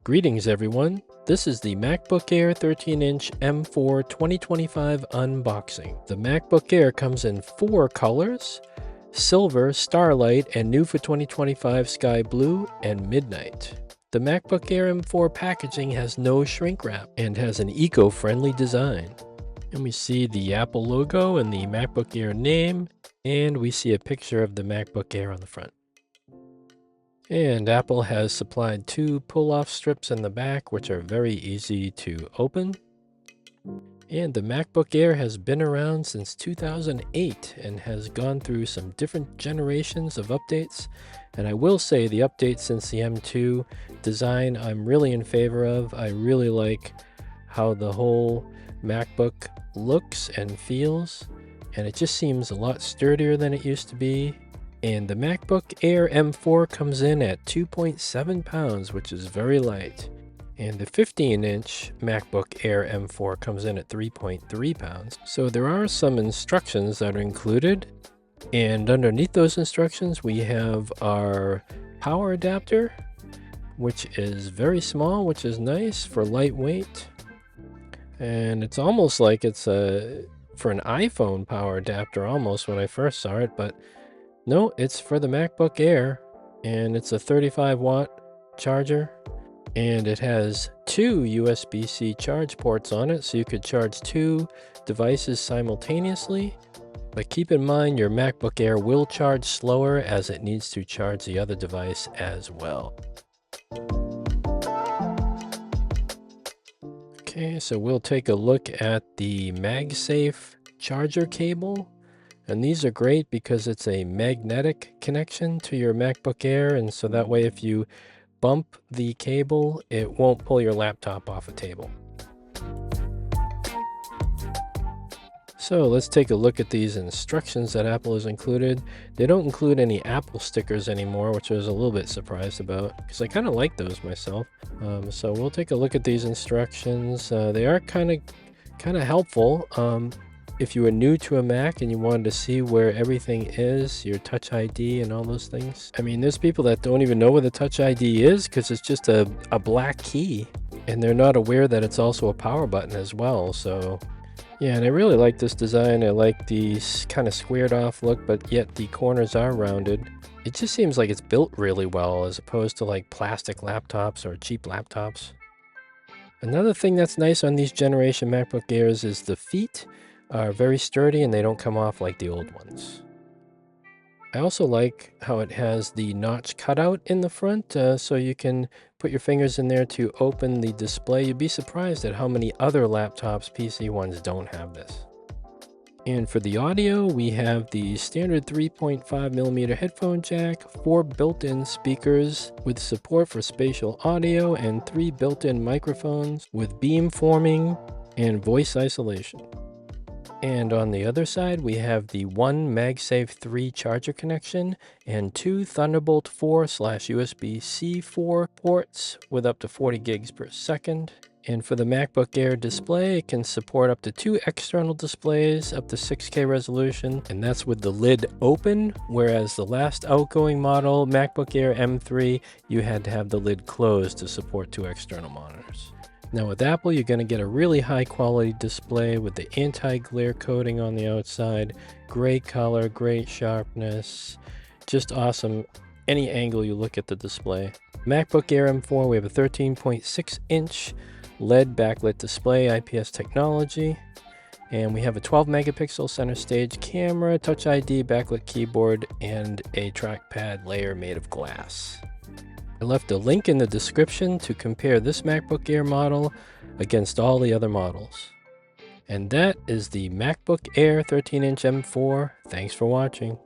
Greetings everyone, this is the MacBook Air 13-inch M4 2025 unboxing. The MacBook Air comes in 4 colors: Silver, Starlight, and new for 2025 Sky Blue and Midnight. The MacBook Air M4 packaging has no shrink wrap and has an eco-friendly design. And we see the Apple logo and the MacBook Air name, and we see a picture of the MacBook Air on the front. And Apple has supplied 2 pull-off strips in the back, which are very easy to open. And the MacBook Air has been around since 2008 and has gone through some different generations of updates. And I will say the update since the M2 design I'm really in favor of. I really like how the whole MacBook looks and feels, and it just seems a lot sturdier than it used to be. And the MacBook Air M4 comes in at 2.7 pounds, which is very light. And the 15-inch MacBook Air M4 comes in at 3.3 pounds. So there are some instructions that are included. And underneath those instructions, we have our power adapter, which is very small, which is nice for lightweight. And it's almost like it's for an iPhone power adapter almost when I first saw it, but no, it's for the MacBook Air, and it's a 35-watt charger, and it has 2 USB-C charge ports on it, so you could charge 2 devices simultaneously. But keep in mind your MacBook Air will charge slower as it needs to charge the other device as well. Okay, so we'll take a look at the MagSafe charger cable. And these are great because it's a magnetic connection to your MacBook Air, and so that way if you bump the cable, it won't pull your laptop off a table. So let's take a look at these instructions that Apple has included. They don't include any Apple stickers anymore, which I was a little bit surprised about because I kind of like those myself. So we'll take a look at these instructions. They are kind of helpful. If you were new to a Mac and you wanted to see where everything is, your Touch ID and all those things. I mean, there's people that don't even know where the Touch ID is because it's just a black key. And they're not aware that it's also a power button as well. So, yeah, and I really like this design. I like the kind of squared off look, but yet the corners are rounded. It just seems like it's built really well as opposed to like plastic laptops or cheap laptops. Another thing that's nice on these generation MacBook Airs is the feet are very sturdy and they don't come off like the old ones. I also like how it has the notch cutout in the front, so you can put your fingers in there to open the display. You'd be surprised at how many other laptops, PC ones, don't have this. And for the audio, we have the standard 3.5mm headphone jack, 4 built-in speakers with support for spatial audio, and 3 built-in microphones with beamforming and voice isolation. And on the other side, we have the 1 MagSafe 3 charger connection and 2 Thunderbolt 4/USB-C 4 ports with up to 40 gigs per second. And for the MacBook Air display, it can support up to 2 external displays, up to 6K resolution, and that's with the lid open, whereas the last outgoing model, MacBook Air M3, you had to have the lid closed to support 2 external monitors. Now with Apple, you're going to get a really high quality display with the anti-glare coating on the outside, great color, great sharpness, just awesome any angle you look at the display. MacBook Air M4, we have a 13.6-inch LED backlit display, IPS technology, and we have a 12 megapixel center stage camera, Touch ID, backlit keyboard, and a trackpad layer made of glass. I left a link in the description to compare this MacBook Air model against all the other models. And that is the MacBook Air 13-inch M4. Thanks for watching.